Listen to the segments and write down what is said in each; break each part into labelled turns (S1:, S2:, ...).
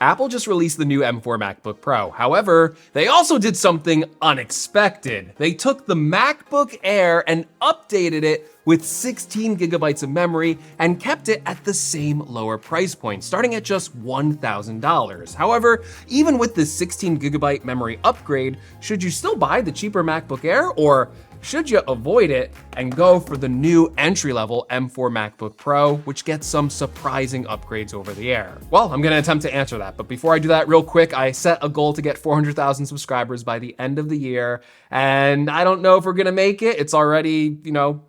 S1: Apple just released the new M4 MacBook Pro. However, they also did something unexpected. They took the MacBook Air and updated it with 16 gigabytes of memory and kept it at the same lower price point, starting at just $1,000. However, even with this 16 gigabyte memory upgrade, should you still buy the cheaper MacBook Air, or should you avoid it and go for the new entry-level M4 MacBook Pro, which gets some surprising upgrades over the Air? Well, I'm gonna attempt to answer that, but before I do that, real quick, I set a goal to get 400,000 subscribers by the end of the year, and I don't know if we're gonna make it. It's already,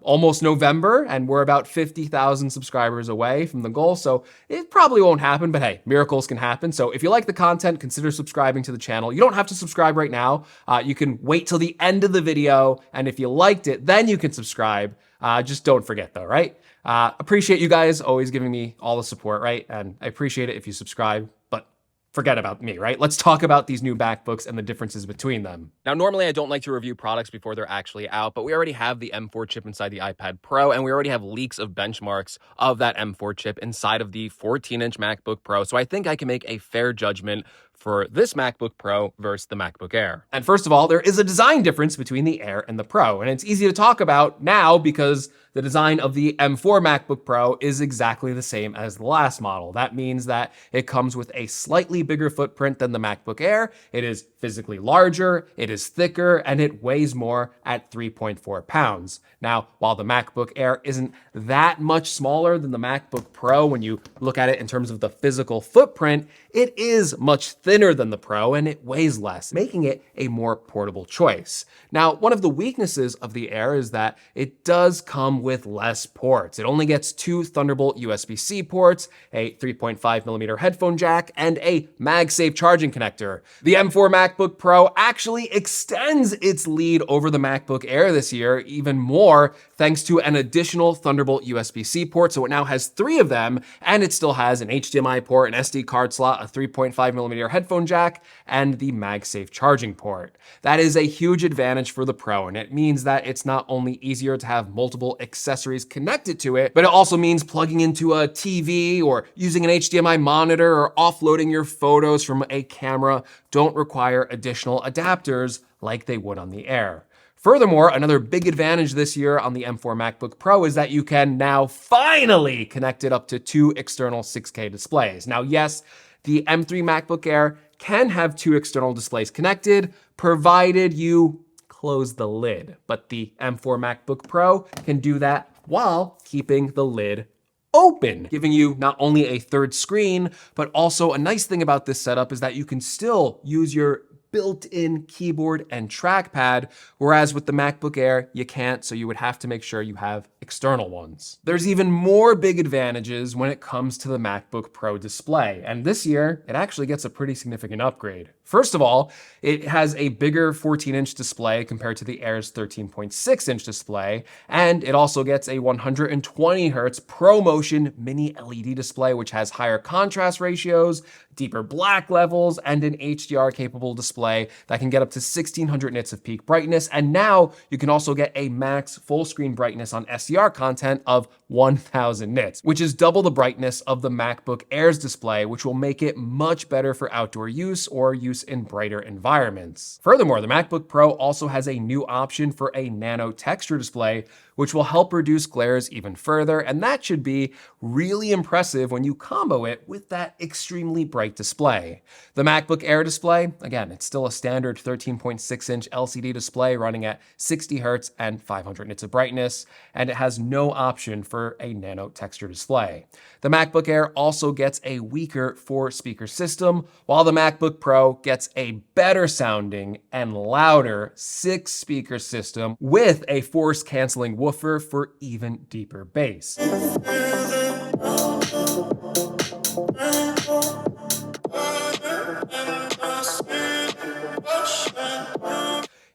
S1: almost November, and we're about 50,000 subscribers away from the goal, so it probably won't happen, but hey, miracles can happen. So if you like the content, consider subscribing to the channel. You don't have to subscribe right now. You can wait till the end of the video, and if you liked it, then you can subscribe. Just don't forget though, right? Appreciate you guys always giving me all the support, right? And I appreciate it if you subscribe, but forget about me, right? Let's talk about these new MacBooks and the differences between them. Now, normally I don't like to review products before they're actually out, but we already have the M4 chip inside the iPad Pro, and we already have leaks of benchmarks of that M4 chip inside of the 14-inch MacBook Pro. So I think I can make a fair judgment for this MacBook Pro versus the MacBook Air. And first of all, there is a design difference between the Air and the Pro, and it's easy to talk about now because the design of the M4 MacBook Pro is exactly the same as the last model. That means that it comes with a slightly bigger footprint than the MacBook Air. It is physically larger, it is thicker, and it weighs more at 3.4 pounds. Now, while the MacBook Air isn't that much smaller than the MacBook Pro when you look at it in terms of the physical footprint, it is much thinner than the Pro and it weighs less, making it a more portable choice. Now, one of the weaknesses of the Air is that it does come with less ports. It only gets 2 Thunderbolt USB-C ports, a 3.5mm headphone jack, and a MagSafe charging connector. The M4 MacBook Pro actually extends its lead over the MacBook Air this year even more thanks to an additional Thunderbolt USB-C port, so it now has 3 of them, and it still has an HDMI port, an SD card slot, a 3.5mm headphone jack, and the MagSafe charging port. That is a huge advantage for the Pro, and it means that it's not only easier to have multiple accessories connected to it, but it also means plugging into a TV or using an HDMI monitor or offloading your photos from a camera don't require additional adapters like they would on the Air. Furthermore, another big advantage this year on the M4 MacBook Pro is that you can now finally connect it up to 2 external 6K displays. Now, yes, the M3 MacBook Air can have 2 external displays connected, provided you close the lid. But the M4 MacBook Pro can do that while keeping the lid open, giving you not only a third screen, but also a nice thing about this setup is that you can still use your built-in keyboard and trackpad, whereas with the MacBook Air, you can't, so you would have to make sure you have external ones. There's even more big advantages when it comes to the MacBook Pro display, and this year, it actually gets a pretty significant upgrade. First of all, it has a bigger 14-inch display compared to the Air's 13.6-inch display, and it also gets a 120Hz ProMotion mini LED display, which has higher contrast ratios, deeper black levels, and an HDR-capable display that can get up to 1600 nits of peak brightness, and now you can also get a max full-screen brightness on SDR content of 1000 nits, which is double the brightness of the MacBook Air's display, which will make it much better for outdoor use or use in brighter environments. Furthermore, the MacBook Pro also has a new option for a nano texture display, which will help reduce glares even further, and that should be really impressive when you combo it with that extremely bright display. The MacBook Air display, again, it's still a standard 13.6-inch LCD display running at 60 Hz and 500 nits of brightness, and it has no option for a nano texture display. The MacBook Air also gets a weaker 4-speaker system, while the MacBook Pro gets a better sounding and louder 6-speaker system with a force-canceling woofer for even deeper bass.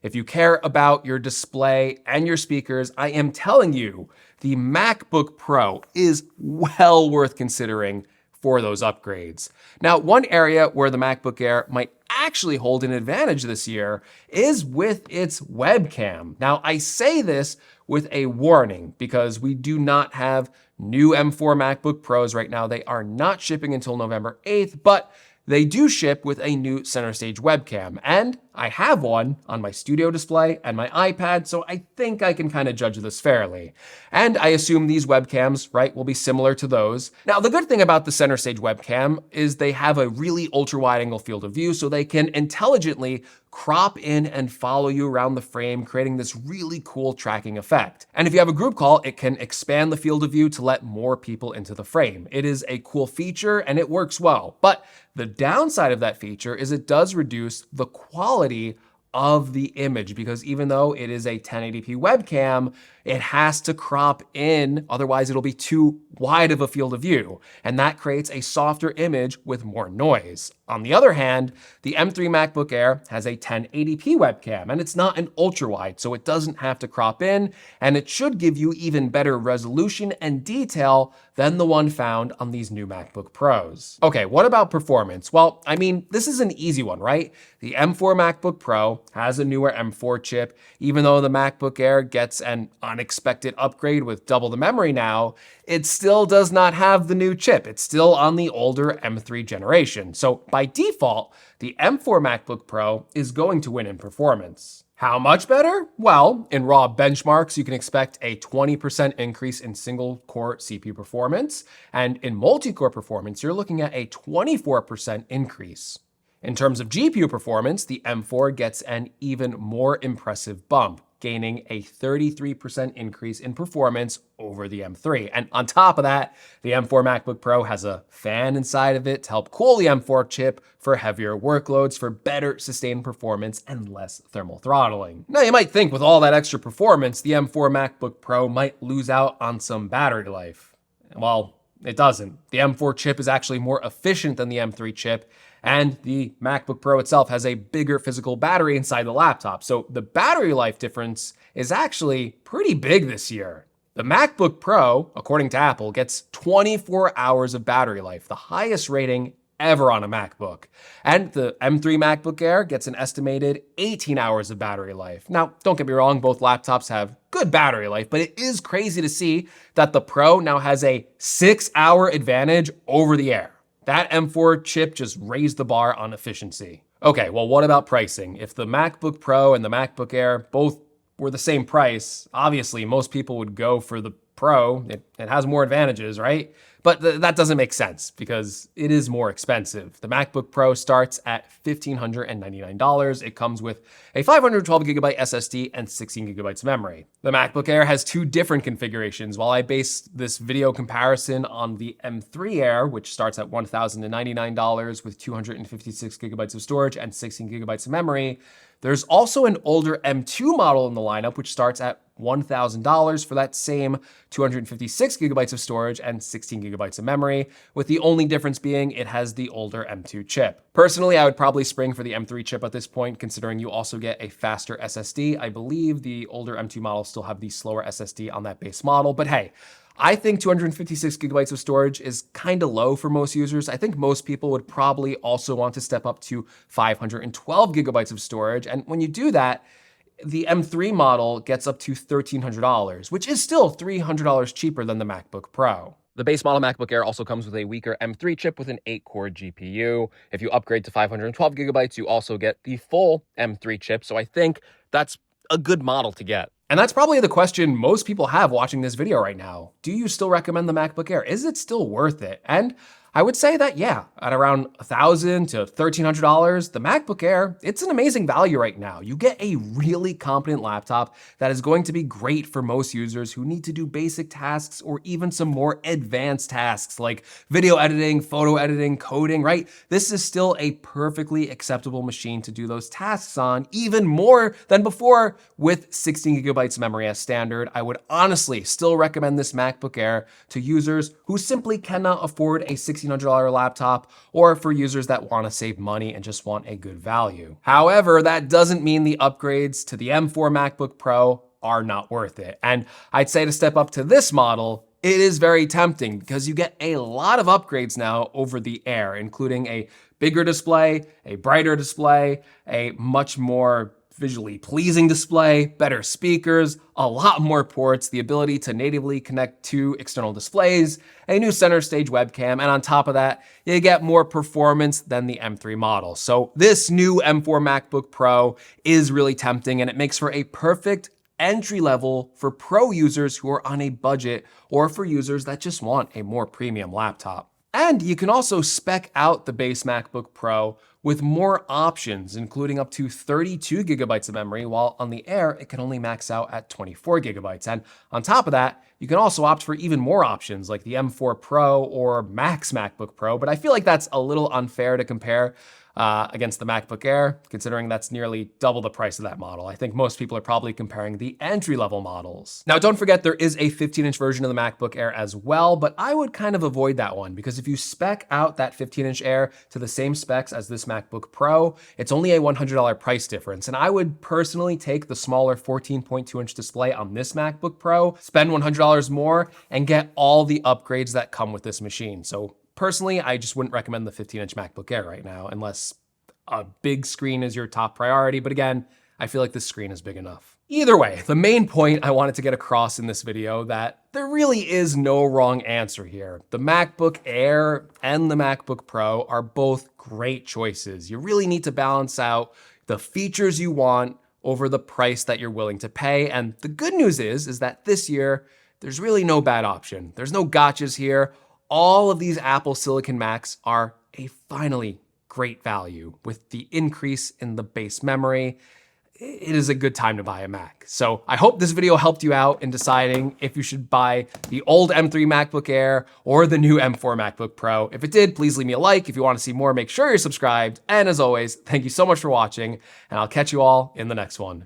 S1: If you care about your display and your speakers, I am telling you, the MacBook Pro is well worth considering for those upgrades. Now, one area where the MacBook Air might actually hold an advantage this year is with its webcam. Now, I say this with a warning because we do not have new M4 MacBook Pros right now. They are not shipping until November 8th, but they do ship with a new center stage webcam, and I have one on my studio display and my iPad, so I think I can kind of judge this fairly. And I assume these webcams, right, will be similar to those. Now, the good thing about the center stage webcam is they have a really ultra wide angle field of view, so they can intelligently crop in and follow you around the frame, creating this really cool tracking effect. And if you have a group call, it can expand the field of view to let more people into the frame. It is a cool feature and it works well. But the downside of that feature is it does reduce the quality of the image, because even though it is a 1080p webcam, it has to crop in, otherwise it'll be too wide of a field of view, and that creates a softer image with more noise. On the other hand, the M3 MacBook Air has a 1080p webcam, and it's not an ultra wide, so it doesn't have to crop in, and it should give you even better resolution and detail than the one found on these new MacBook Pros. Okay, what about performance? Well, I mean, this is an easy one, right? The M4 MacBook Pro has a newer M4 chip. Even though the MacBook Air gets an unexpected upgrade with double the memory now, it still does not have the new chip. It's still on the older M3 generation. So by default, the M4 MacBook Pro is going to win in performance. How much better? Well, in raw benchmarks, you can expect a 20% increase in single-core CPU performance, and in multi-core performance, you're looking at a 24% increase. In terms of GPU performance, the M4 gets an even more impressive bump, gaining a 33% increase in performance over the M3. And on top of that, the M4 MacBook Pro has a fan inside of it to help cool the M4 chip for heavier workloads, for better sustained performance and less thermal throttling. Now, you might think with all that extra performance, the M4 MacBook Pro might lose out on some battery life. Well, it doesn't. The M4 chip is actually more efficient than the M3 chip, and the MacBook Pro itself has a bigger physical battery inside the laptop. So the battery life difference is actually pretty big this year. The MacBook Pro, according to Apple, gets 24 hours of battery life, the highest rating ever on a MacBook. And the M3 MacBook Air gets an estimated 18 hours of battery life. Now, don't get me wrong, both laptops have good battery life, but it is crazy to see that the Pro now has a 6-hour advantage over the Air. That M4 chip just raised the bar on efficiency. Okay, well, what about pricing? If the MacBook Pro and the MacBook Air both were the same price, obviously most people would go for the Pro. It has more advantages, right? But that doesn't make sense because it is more expensive. The MacBook Pro starts at $1,599. It comes with a 512GB SSD and 16GB of memory. The MacBook Air has two different configurations. While I base this video comparison on the M3 Air, which starts at $1,099 with 256GB of storage and 16GB of memory, there's also an older M2 model in the lineup, which starts at $1,000 for that same 256GB of storage and 16GB of memory, with the only difference being it has the older M2 chip. Personally, I would probably spring for the M3 chip at this point, considering you also get a faster SSD. I believe the older M2 models still have the slower SSD on that base model, but hey, I think 256GB of storage is kind of low for most users. I think most people would probably also want to step up to 512GB of storage, and when you do that, the M3 model gets up to $1,300, which is still $300 cheaper than the MacBook Pro. The base model MacBook Air also comes with a weaker M3 chip with an 8-core GPU. If you upgrade to 512GB, you also get the full M3 chip, so I think that's a good model to get. And that's probably the question most people have watching this video right now. Do you still recommend the MacBook Air? Is it still worth it? And I would say that, yeah, at around $1,000 to $1,300, the MacBook Air, it's an amazing value right now. You get a really competent laptop that is going to be great for most users who need to do basic tasks or even some more advanced tasks like video editing, photo editing, coding, right? This is still a perfectly acceptable machine to do those tasks on, even more than before with 16GB memory as standard. I would honestly still recommend this MacBook Air to users who simply cannot afford a $1,600 laptop, or for users that want to save money and just want a good value. However, that doesn't mean the upgrades to the M4 MacBook Pro are not worth it. And I'd say to step up to this model, it is very tempting because you get a lot of upgrades now over the Air, including a bigger display, a brighter display, a much more visually pleasing display, better speakers, a lot more ports, the ability to natively connect to external displays, a new center stage webcam, and on top of that, you get more performance than the M3 model. So this new M4 MacBook Pro is really tempting, and it makes for a perfect entry level for pro users who are on a budget or for users that just want a more premium laptop. And you can also spec out the base MacBook Pro with more options, including up to 32 gigabytes of memory, while on the Air, it can only max out at 24 gigabytes. And on top of that, you can also opt for even more options like the M4 Pro or Max MacBook Pro, but I feel like that's a little unfair to compare against the MacBook Air, considering that's nearly double the price of that model. I think most people are probably comparing the entry-level models. Now, don't forget there is a 15-inch version of the MacBook Air as well, but I would kind of avoid that one because if you spec out that 15-inch Air to the same specs as this MacBook Pro, it's only a $100 price difference. And I would personally take the smaller 14.2-inch display on this MacBook Pro, spend $100 more, and get all the upgrades that come with this machine. So personally, I just wouldn't recommend the 15-inch MacBook Air right now, unless a big screen is your top priority. But again, I feel like this screen is big enough. Either way, the main point I wanted to get across in this video that there really is no wrong answer here. The MacBook Air and the MacBook Pro are both great choices. You really need to balance out the features you want over the price that you're willing to pay. And the good news is that this year, there's really no bad option. There's no gotchas here. All of these Apple Silicon Macs are a finally great value. With the increase in the base memory, it is a good time to buy a Mac. So I hope this video helped you out in deciding if you should buy the old M3 MacBook Air or the new M4 MacBook Pro. If it did, please leave me a like. If you want to see more, make sure you're subscribed. And as always, thank you so much for watching, and I'll catch you all in the next one.